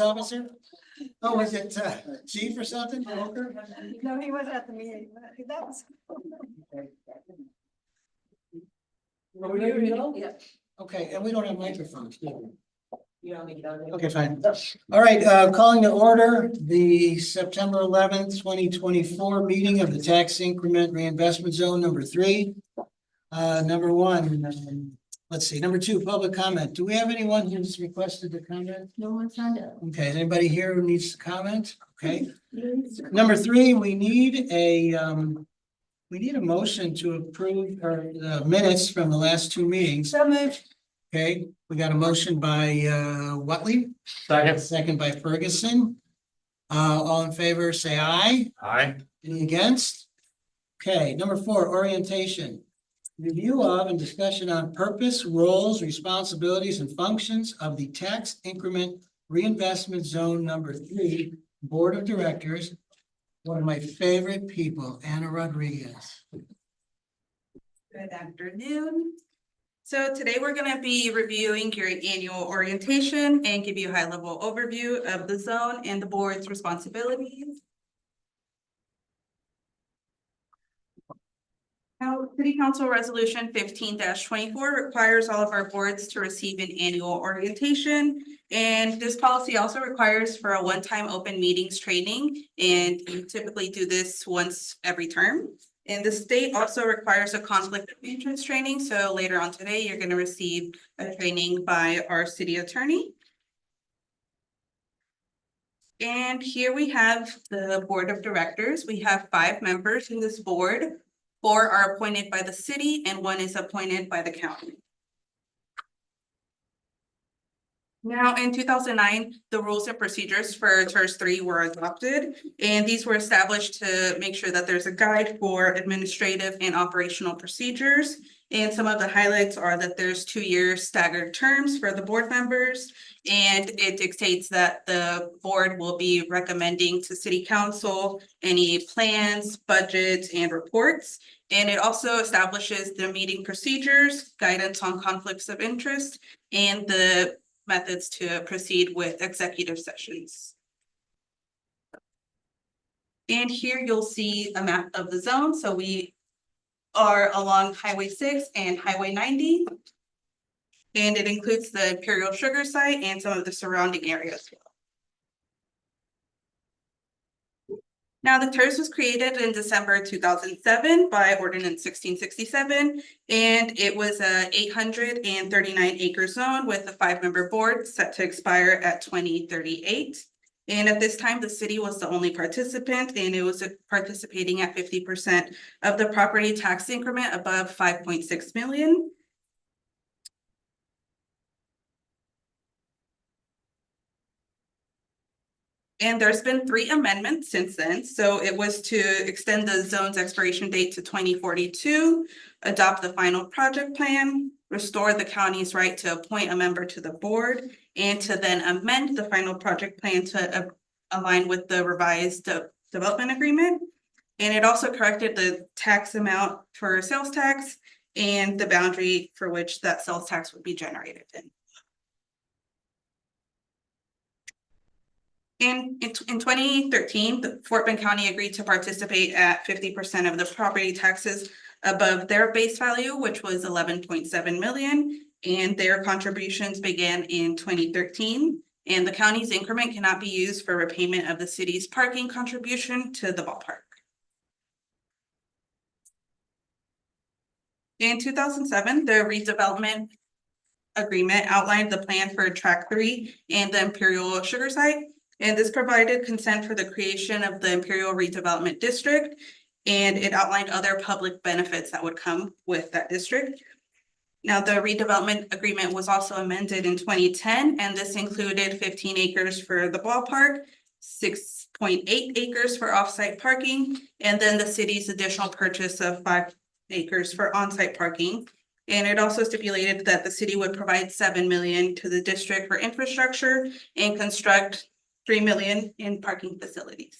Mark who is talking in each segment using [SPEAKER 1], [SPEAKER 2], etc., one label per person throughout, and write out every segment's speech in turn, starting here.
[SPEAKER 1] Officer? Oh, was it chief or something? Walker?
[SPEAKER 2] No, he was at the meeting. That was.
[SPEAKER 1] Are we ready to go?
[SPEAKER 2] Yeah.
[SPEAKER 1] Okay, and we don't have microphones, do we?
[SPEAKER 2] You don't need to.
[SPEAKER 1] Okay, fine. All right, calling to order the September 11th, 2024 meeting of the tax increment reinvestment zone number 3. Number 1, let's see, number 2, public comment. Do we have anyone who's requested to comment?
[SPEAKER 2] No one signed up.
[SPEAKER 1] Okay, is anybody here who needs to comment? Okay. Number 3, we need a motion to approve the minutes from the last 2 meetings.
[SPEAKER 2] So moved.
[SPEAKER 1] Okay, we got a motion by Watley, second by Ferguson. All in favor, say aye.
[SPEAKER 3] Aye.
[SPEAKER 1] Any against? Okay, number 4, orientation. Review of and discussion on purpose, roles, responsibilities, and functions of the tax increment reinvestment zone number 3 Board of Directors. One of my favorite people, Anna Rodriguez.
[SPEAKER 4] Good afternoon. So today we're going to be reviewing your annual orientation and give you a high-level overview of the zone and the board's responsibilities. Now, City Council Resolution 15-24 requires all of our boards to receive an annual orientation. And this policy also requires for a one-time open meetings training, and you typically do this once every term. And the state also requires a conflict of interest training. So later on today, you're going to receive a training by our city attorney. And here we have the board of directors. We have 5 members in this board. 4 are appointed by the city and 1 is appointed by the county. Now, in 2009, the rules and procedures for TIRZ 3 were adopted, and these were established to make sure that there's a guide for administrative and operational procedures. And some of the highlights are that there's 2-year staggered terms for the board members, and it dictates that the board will be recommending to city council any plans, budgets, and reports. And it also establishes the meeting procedures, guidance on conflicts of interest, and the methods to proceed with executive sessions. And here you'll see a map of the zone. So we are along Highway 6 and Highway 90. And it includes the Imperial Sugar Site and some of the surrounding areas. Now, the TIRZ was created in December 2007 by Ordinance 1667, and it was a 839-acre zone with a 5-member board set to expire at 2038. And at this time, the city was the only participant, and it was participating at 50% of the property tax increment above 5.6 million. And there's been 3 amendments since then. So it was to extend the zone's expiration date to 2042, adopt the final project plan, restore the county's right to appoint a member to the board, and to then amend the final project plan to align with the revised development agreement. And it also corrected the tax amount for sales tax and the boundary for which that sales tax would be generated in. In 2013, Fort Bend County agreed to participate at 50% of the property taxes above their base value, which was 11.7 million, and their contributions began in 2013. And the county's increment cannot be used for repayment of the city's parking contribution to the ballpark. In 2007, the redevelopment agreement outlined the plan for Track 3 and the Imperial Sugar Site. And this provided consent for the creation of the Imperial Redevelopment District, and it outlined other public benefits that would come with that district. Now, the redevelopment agreement was also amended in 2010, and this included 15 acres for the ballpark, 6.8 acres for off-site parking, and then the city's additional purchase of 5 acres for on-site parking. And it also stipulated that the city would provide $7 million to the district for infrastructure and construct $3 million in parking facilities.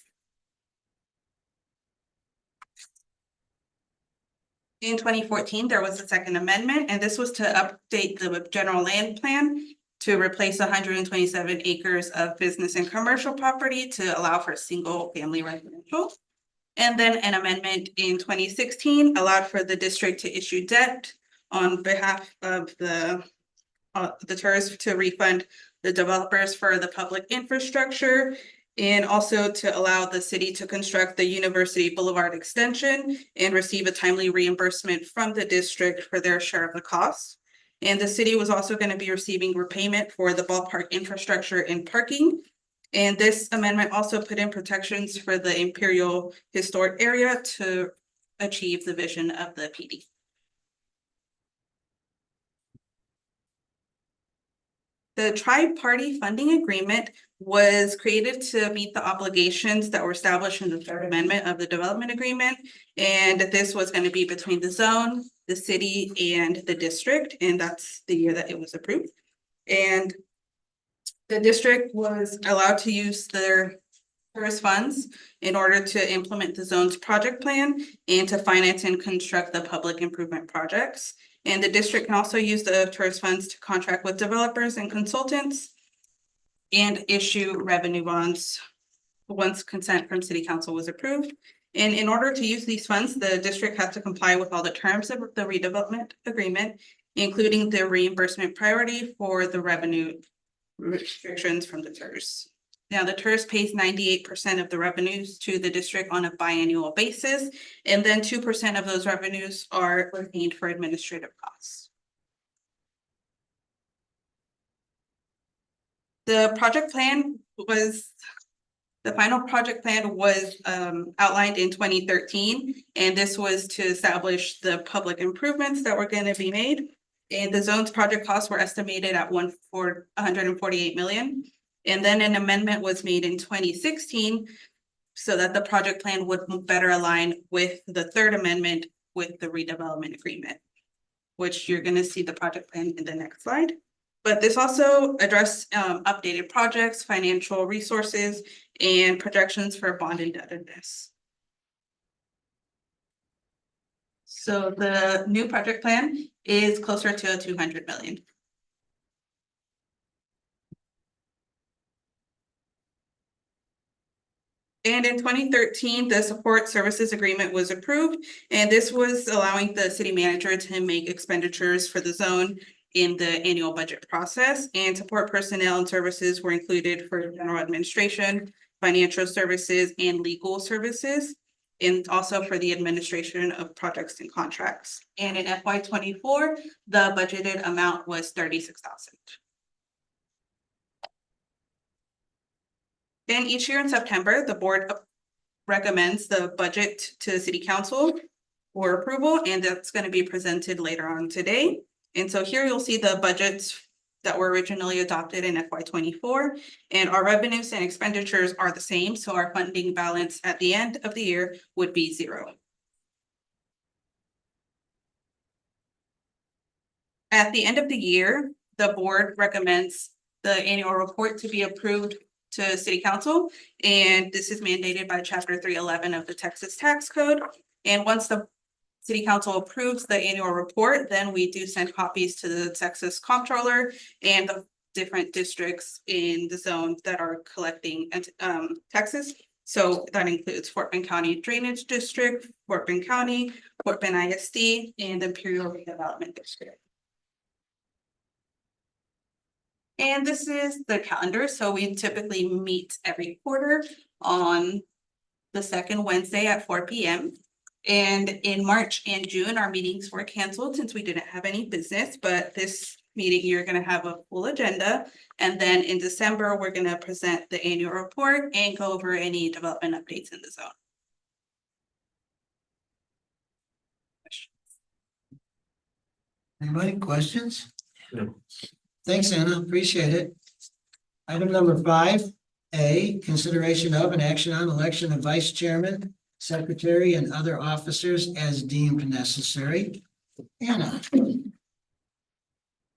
[SPEAKER 4] In 2014, there was a second amendment, and this was to update the general land plan to replace 127 acres of business and commercial property to allow for single family residential. And then an amendment in 2016 allowed for the district to issue debt on behalf of the TIRZ to refund the developers for the public infrastructure, and also to allow the city to construct the University Boulevard extension and receive a timely reimbursement from the district for their share of the costs. And the city was also going to be receiving repayment for the ballpark infrastructure and parking. And this amendment also put in protections for the Imperial Historic Area to achieve the vision of the PD. The tri-party funding agreement was created to meet the obligations that were established in the third amendment of the development agreement. And this was going to be between the zone, the city, and the district. And that's the year that it was approved. And the district was allowed to use their TIRZ funds in order to implement the zone's project plan and to finance and construct the public improvement projects. And the district can also use the TIRZ funds to contract with developers and consultants and issue revenue bonds once consent from city council was approved. And in order to use these funds, the district had to comply with all the terms of the redevelopment agreement, including the reimbursement priority for the revenue restrictions from the TIRZ. Now, the TIRZ pays 98% of the revenues to the district on a biannual basis, and then 2% of those revenues are retained for administrative costs. The final project plan was outlined in 2013, and this was to establish the public improvements that were going to be made. And the zone's project costs were estimated at $148 million. And then an amendment was made in 2016 so that the project plan would better align with the third amendment with the redevelopment agreement, which you're going to see the project plan in the next slide. But this also addressed updated projects, financial resources, and projections for bond indebtedness. So the new project plan is closer to 200 million. And in 2013, the support services agreement was approved, and this was allowing the city manager to make expenditures for the zone in the annual budget process, and support personnel and services were included for general administration, financial services, and legal services, and also for the administration of projects and contracts. And in FY24, the budgeted amount was $36,000. And each year in September, the board recommends the budget to city council for approval, and that's going to be presented later on today. And so here you'll see the budgets that were originally adopted in FY24, and our revenues and expenditures are the same. So our funding balance at the end of the year would be $0. At the end of the year, the board recommends the annual report to be approved to city council, and this is mandated by chapter 311 of the Texas tax code. And once the city council approves the annual report, then we do send copies to the Texas comptroller and the different districts in the zone that are collecting taxes. So that includes Fort Bend County Drainage District, Fort Bend County, Fort Bend ISD, and Imperial Redevelopment District. And this is the calendar. So we typically meet every quarter on the second Wednesday at 4 p.m. And in March and June, our meetings were canceled since we didn't have any business, but this meeting, you're going to have a full agenda. And then in December, we're going to present the annual report and go over any development updates in the zone.
[SPEAKER 1] Anybody questions?
[SPEAKER 3] No.
[SPEAKER 1] Thanks, Anna. Appreciate it. Item number 5A, consideration of an action on election of vice chairman, secretary, and other officers as deemed necessary. Anna.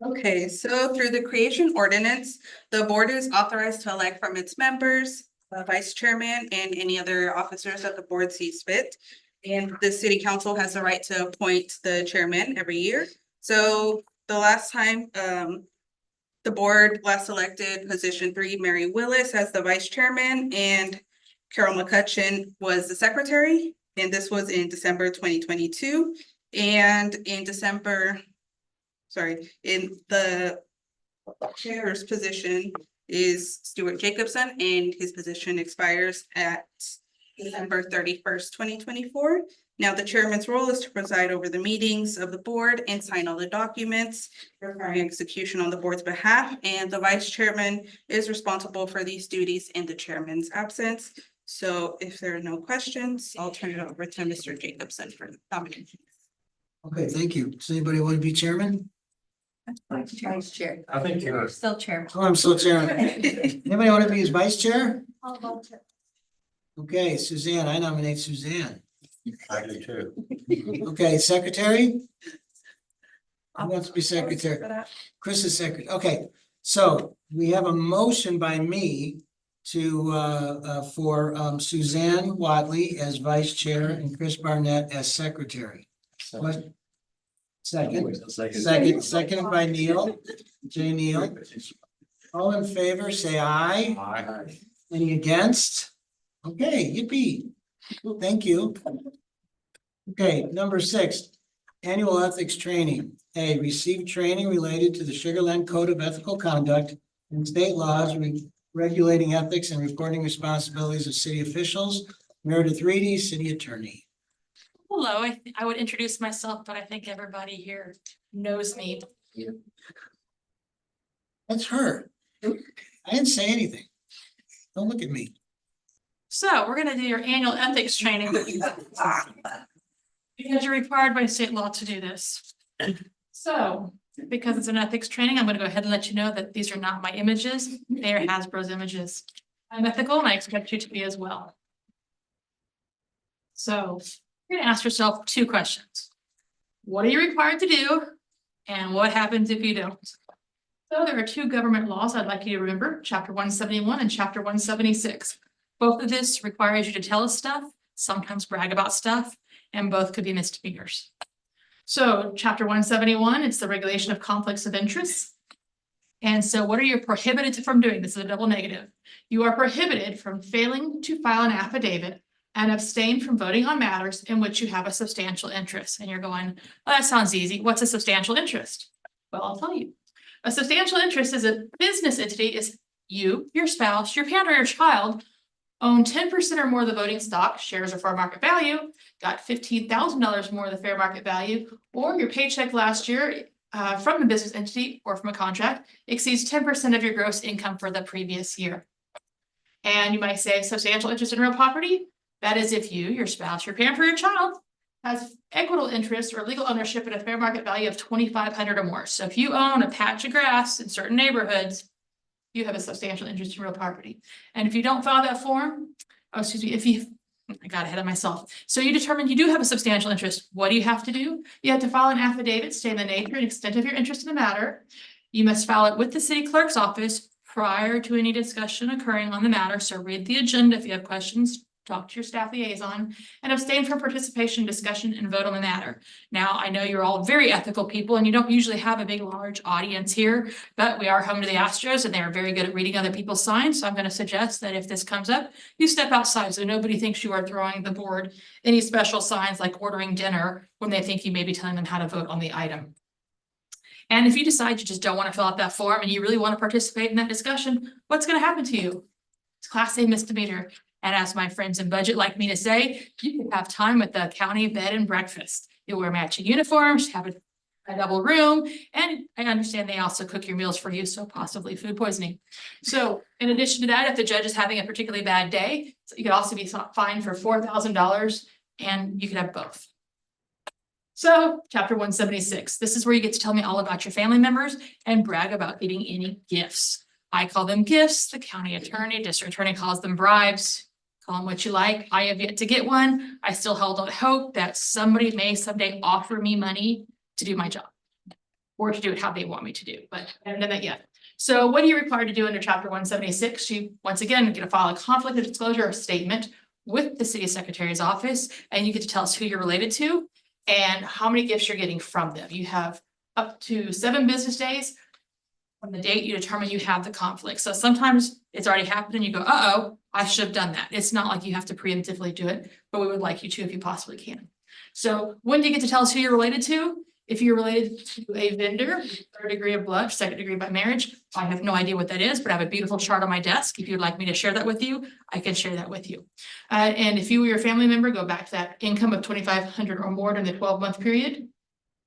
[SPEAKER 4] Okay, so through the creation ordinance, the board is authorized to elect from its members, a vice chairman, and any other officers that the board sees fit. And the city council has the right to appoint the chairman every year. So the last time The board last elected position 3, Mary Willis as the vice chairman, and Carol McCutcheon was the secretary. And this was in December 2022. And in the chair's position is Stuart Jacobson, and his position expires at December 31st, 2024. Now, the chairman's role is to preside over the meetings of the board and sign all the documents requiring execution on the board's behalf. And the vice chairman is responsible for these duties in the chairman's absence. So if there are no questions, I'll turn it over to Mr. Jacobson for nomination.
[SPEAKER 1] Okay, thank you. Does anybody want to be chairman?
[SPEAKER 2] Vice chair.
[SPEAKER 3] I think you're.
[SPEAKER 2] Still chairman.
[SPEAKER 1] Oh, I'm still chairman. Anybody want to be his vice chair?
[SPEAKER 2] I'll vote it.
[SPEAKER 1] Okay, Suzanne, I nominate Suzanne.
[SPEAKER 3] I do too.
[SPEAKER 1] Okay, secretary? Who wants to be secretary? Chris is secretary. Okay, so we have a motion by me to for Suzanne Watley as vice chair and Chris Barnett as secretary. What? Second by Neil, J. Neil. All in favor, say aye.
[SPEAKER 3] Aye.
[SPEAKER 1] Any against? Okay, yippee. Thank you. Okay, number 6, annual ethics training. A, receive training related to the Sugar Land Code of Ethical Conduct and state laws regulating ethics and reporting responsibilities of city officials. Meredith Reedy, city attorney.
[SPEAKER 5] Hello, I would introduce myself, but I think everybody here knows me.
[SPEAKER 1] That's her. I didn't say anything. Don't look at me.
[SPEAKER 5] So we're gonna do your annual ethics training. Because you're required by state law to do this. So, because it's an ethics training, I'm gonna go ahead and let you know that these are not my images, they are Hasbro's images. I'm ethical and I expect you to be as well. So, you're gonna ask yourself 2 questions. What are you required to do? And what happens if you don't? So there are 2 government laws I'd like you to remember, chapter 171 and chapter 176. Both of this requires you to tell us stuff, sometimes brag about stuff, and both could be misdemeanors. So chapter 171, it's the regulation of conflicts of interest. And so what are you prohibited from doing? This is a double negative. You are prohibited from failing to file an affidavit and abstain from voting on matters in which you have a substantial interest. And you're going, oh, that sounds easy. What's a substantial interest? Well, I'll tell you. A substantial interest is a business entity is you, your spouse, your parent, or your child own 10% or more of the voting stock, shares or fair market value, got $15,000 more of the fair market value, or your paycheck last year from the business entity or from a contract exceeds 10% of your gross income for the previous year. And you might say substantial interest in real property. That is if you, your spouse, your parent, or your child has equitable interest or legal ownership at a fair market value of $2,500 or more. So if you own a patch of grass in certain neighborhoods, you have a substantial interest in real property. And if you don't file that form, I got ahead of myself. So you determine you do have a substantial interest. What do you have to do? You have to file an affidavit stating the nature and extent of your interest in the matter. You must file it with the city clerk's office prior to any discussion occurring on the matter. So read the agenda if you have questions. Talk to your staff liaison, and abstain from participation, discussion, and vote on the matter. Now, I know you're all very ethical people and you don't usually have a big, large audience here, but we are home to the Astros and they are very good at reading other people's signs. So I'm going to suggest that if this comes up, you step outside so nobody thinks you are throwing the board any special signs like ordering dinner when they think you may be telling them how to vote on the item. And if you decide you just don't want to fill out that form and you really want to participate in that discussion, what's going to happen to you? It's Class A misdemeanor. And as my friends in budget like me to say, you can have time with the county bed and breakfast. You'll wear matching uniforms, have a double room, and I understand they also cook your meals for you, so possibly food poisoning. So in addition to that, if the judge is having a particularly bad day, you could also be fined for $4,000 and you could have both. So chapter 176, this is where you get to tell me all about your family members and brag about getting any gifts. I call them gifts. The county attorney, district attorney calls them bribes. Call them what you like. I have yet to get one. I still held out hope that somebody may someday offer me money to do my job or to do it how they want me to do, but I haven't done that yet. So what are you required to do under chapter 176? You, once again, get to file a conflict of disclosure statement with the city secretary's office, and you get to tell us who you're related to and how many gifts you're getting from them. You have up to 7 business days. from the date you determine you have the conflict. So sometimes it's already happened and you go, uh-oh, I should have done that. It's not like you have to preemptively do it, but we would like you to if you possibly can. So when do you get to tell us who you're related to? If you're related to a vendor, third degree of blood, second degree by marriage, I have no idea what that is, but I have a beautiful chart on my desk. If you'd like me to share that with you, I can share that with you. And if you or your family member go back to that income of 2,500 or more in the 12-month period,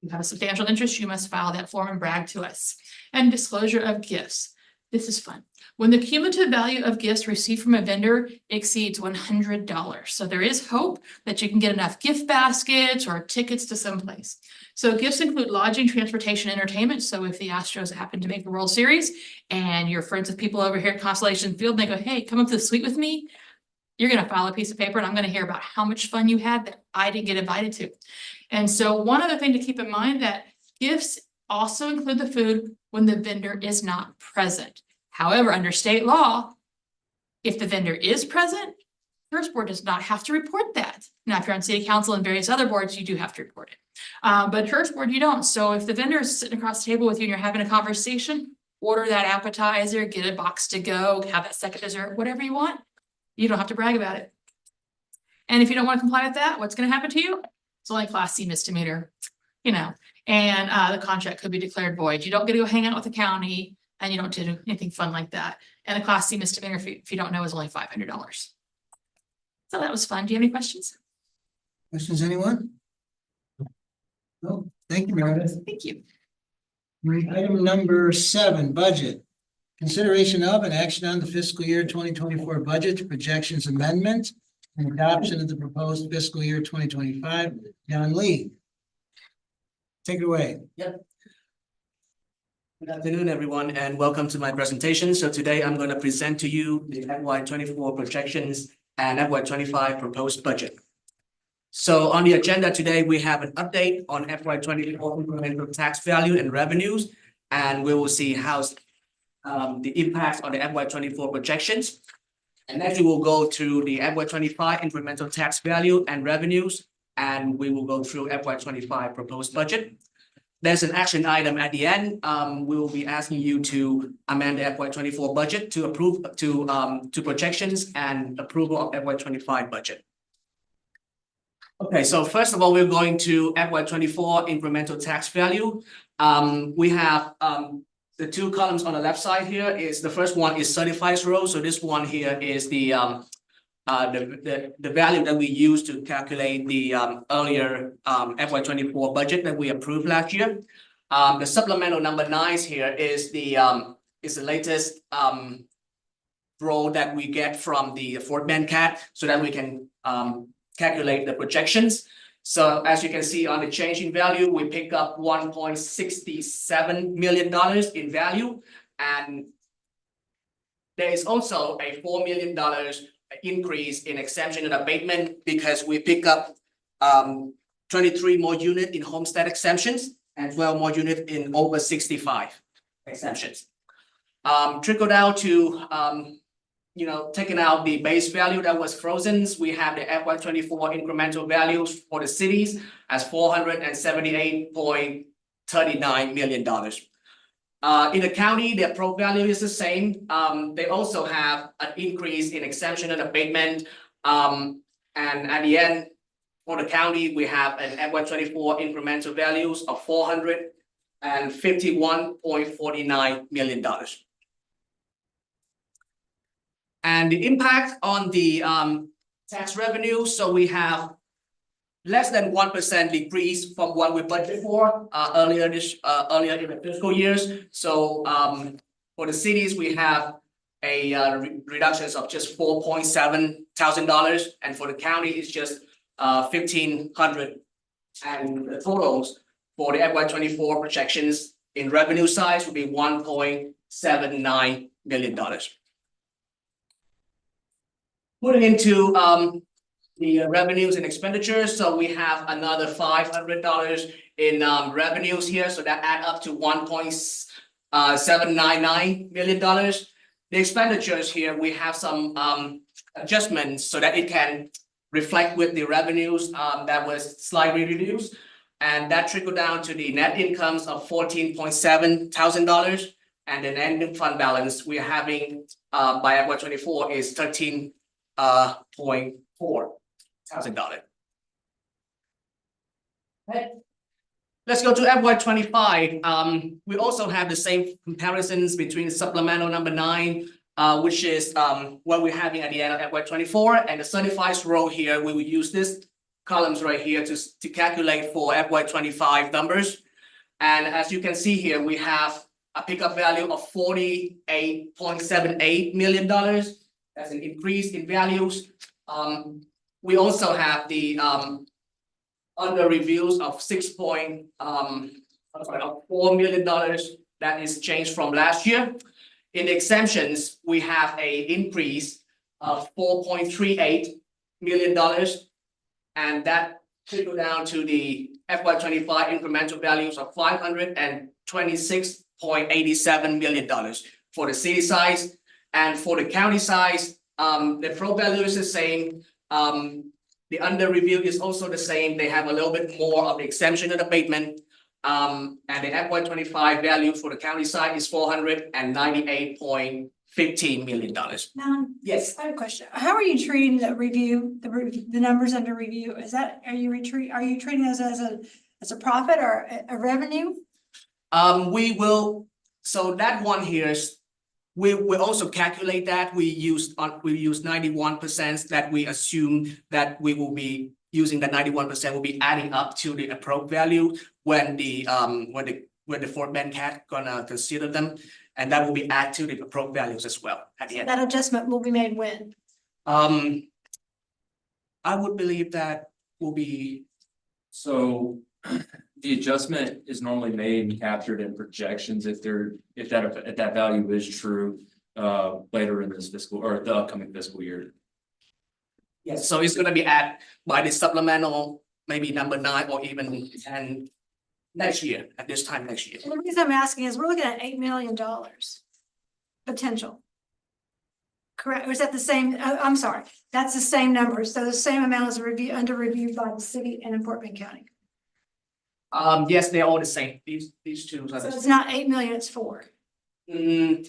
[SPEAKER 5] you have a substantial interest, you must file that form and brag to us. And disclosure of gifts. This is fun. When the cumulative value of gifts received from a vendor exceeds $100. So there is hope that you can get enough gift baskets or tickets to someplace. So gifts include lodging, transportation, entertainment. So if the Astros happen to make the World Series and you're friends with people over here at Constellation Field, and they go, hey, come up to the suite with me. You're going to file a piece of paper and I'm going to hear about how much fun you had that I didn't get invited to. And so one other thing to keep in mind that gifts also include the food when the vendor is not present. However, under state law, if the vendor is present, TIRZ board does not have to report that. Now, if you're on city council and various other boards, you do have to report it. But TIRZ board, you don't. So if the vendor is sitting across the table with you and you're having a conversation, order that appetizer, get a box to go, have that second dessert, whatever you want. You don't have to brag about it. And if you don't want to comply with that, what's going to happen to you? It's only a Class C misdemeanor, and the contract could be declared void. You don't get to go hang out with the county and you don't do anything fun like that. And a Class C misdemeanor, if you don't know, is only $500. So that was fun. Do you have any questions?
[SPEAKER 1] Questions, anyone? No, thank you, Meredith.
[SPEAKER 5] Thank you.
[SPEAKER 1] Item number 7, budget. Consideration of and action on the fiscal year 2024 budget projections amendment and adoption of the proposed fiscal year 2025. John Lee. Take it away.
[SPEAKER 3] Yep. Good afternoon, everyone, and welcome to my presentation. So today I'm going to present to you the FY24 projections and FY25 proposed budget. So on the agenda today, we have an update on FY24 incremental tax value and revenues, and we will see how the impact on the FY24 projections. And next we will go to the FY25 incremental tax value and revenues, and we will go through FY25 proposed budget. There's an action item at the end. We will be asking you to amend the FY24 budget to approve to projections and approval of FY25 budget. Okay, so first of all, we're going to FY24 incremental tax value. We have the two columns on the left side here is the first one is certified row. So this one here is the value that we used to calculate the earlier FY24 budget that we approved last year. The supplemental number 9 here is the latest row that we get from the Fort Bend CAT so that we can calculate the projections. So as you can see on the change in value, we pick up $1.67 million in value. And there is also a $4 million increase in exemption and abatement because we pick up 23 more units in homestead exemptions and 12 more units in over 65 exemptions. Trickle down to taking out the base value that was frozen, we have the FY24 incremental values for the cities as $478.39 million. In the county, their pro value is the same. They also have an increase in exemption and abatement. And at the end, for the county, we have an FY24 incremental values of $451.49 million. And the impact on the tax revenue, so we have less than 1% decrease from what we budgeted for earlier in the fiscal years. So for the cities, we have a reductions of just $4,700, and for the county, it's just $1,500. And the totals for the FY24 projections in revenue size will be $1.79 million. Moving into the revenues and expenditures, so we have another $500 in revenues here, so that add up to $1.799 million. The expenditures here, we have some adjustments so that it can reflect with the revenues that was slightly reduced, and that trickled down to the net incomes of $14,700. And then ending fund balance, we're having by FY 24 is $13.4 thousand. Let's go to FY 25. We also have the same comparisons between supplemental number 9, which is what we're having at the end of FY 24, and the certified row here. We will use this columns right here to calculate for FY 25 numbers. And as you can see here, we have a pickup value of $48.78 million. That's an increase in values. We also have the under reviews of $4 million. That is changed from last year. In exemptions, we have a increase of $4.38 million, and that trickle down to the FY 25 incremental values of $526.87 million for the city size. And for the county size, the pro value is the same. The under review is also the same. They have a little bit more of the exemption and abatement. And the FY 25 value for the county side is $498.15 million.
[SPEAKER 2] Now,
[SPEAKER 3] Yes.
[SPEAKER 2] I have a question. How are you treating the review, the numbers under review? Is that, are you treating those as a profit or a revenue?
[SPEAKER 3] We will, so that one here is, we also calculate that. We use 91% that we assume that we will be using. The 91% will be adding up to the approved value when the Fort Bend Cat gonna consider them, and that will be add to the approved values as well at the end.
[SPEAKER 2] That adjustment will be made when?
[SPEAKER 3] I would believe that will be.
[SPEAKER 6] So the adjustment is normally made and captured in projections if that value is true later in this fiscal or the upcoming fiscal year.
[SPEAKER 3] Yes, so it's gonna be added by the supplemental, maybe number 9 or even 10 next year, at this time next year.
[SPEAKER 2] And the reason I'm asking is we're looking at $8 million potential. Correct, or is that the same? I'm sorry, that's the same number. So the same amount as under review by the city and in Fort Bend County.
[SPEAKER 3] Yes, they're all the same. These two are
[SPEAKER 2] So
[SPEAKER 3] the
[SPEAKER 2] it's not 8 million, it's 4.
[SPEAKER 3] same.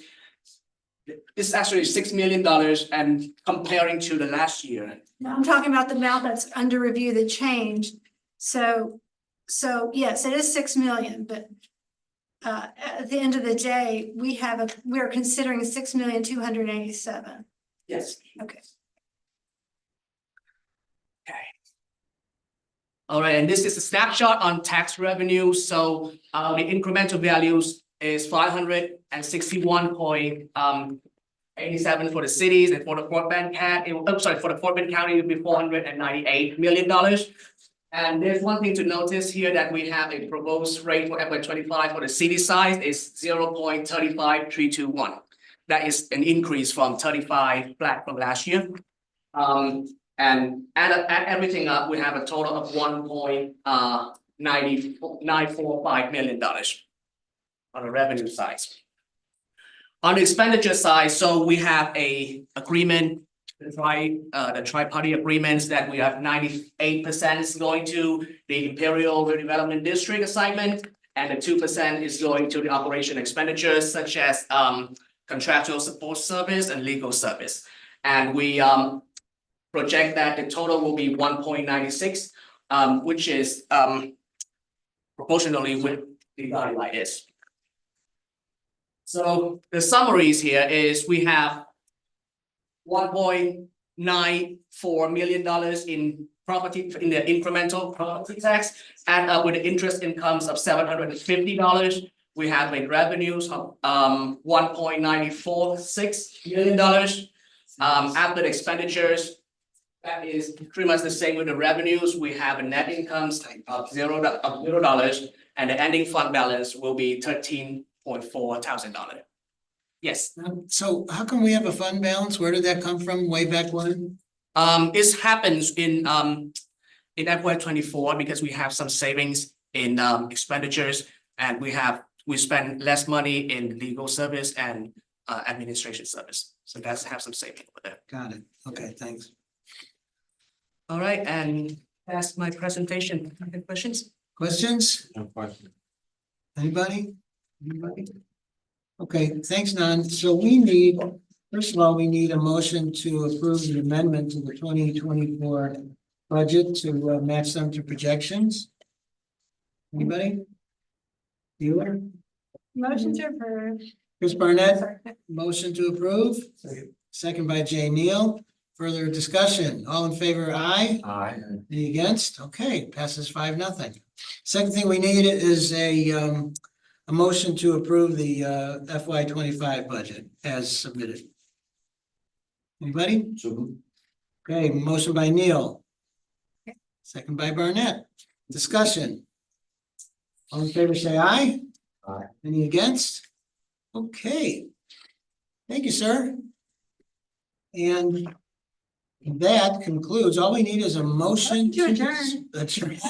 [SPEAKER 3] It's actually $6 million, and comparing to the last year.
[SPEAKER 2] Now I'm talking about the amount that's under review that changed. So yes, it is 6 million, but at the end of the day, we're considering 6,287,000.
[SPEAKER 3] Yes.
[SPEAKER 2] Okay.
[SPEAKER 3] All right, and this is a snapshot on tax revenue. So the incremental values is 561.87 for the cities, and for the Fort Bend Cat, for the Fort Bend County, it would be $498 million. And there's one thing to notice here, that we have a proposed rate for FY 25 for the city size is 0.35321. That is an increase from 35 flat from last year. And add everything up, we have a total of $1.945 million on the revenue side. On the expenditure side, so we have a agreement, the tri-party agreements that we have 98% is going to the Imperial Redevelopment District assignment, and the 2% is going to the operation expenditures such as contractual support service and legal service. And we project that the total will be 1.96, which is proportionally with the guideline is. So the summaries here is we have $1.94 million in property in the incremental property tax, and with the interest incomes of $750. We have a revenues of $1.946 million. After the expenditures, that is pretty much the same with the revenues. We have a net incomes of $0, and the ending fund balance will be $13.4 thousand. Yes.
[SPEAKER 1] So how come we have a fund balance? Where did that come from way back when?
[SPEAKER 3] This happens in FY 24 because we have some savings in expenditures, and we spend less money in legal service and administration service. So that's have some saving with it.
[SPEAKER 1] Got it. Okay, thanks.
[SPEAKER 3] All right, and that's my presentation. Any questions?
[SPEAKER 1] Questions?
[SPEAKER 6] No question.
[SPEAKER 1] Anybody? Anybody? Okay, thanks, Nan. So we need, first of all, we need a motion to approve the amendment to the 2024 budget to match them to projections. Anybody? Bueller?
[SPEAKER 2] Motion to approve.
[SPEAKER 1] Chris Barnett, motion to approve. Second by Jay Neal. Further discussion. All in favor, aye.
[SPEAKER 6] Aye.
[SPEAKER 1] Any against? Okay, passes 5-0. Second thing we need is a motion to approve the FY 25 budget as submitted. Anybody? Okay, motion by Neal. Second by Barnett. Discussion. All in favor, say aye.
[SPEAKER 6] Aye.
[SPEAKER 1] Any against? Okay. Thank you, sir. And that concludes, all we need is a motion
[SPEAKER 2] To adjourn.
[SPEAKER 1] That's right.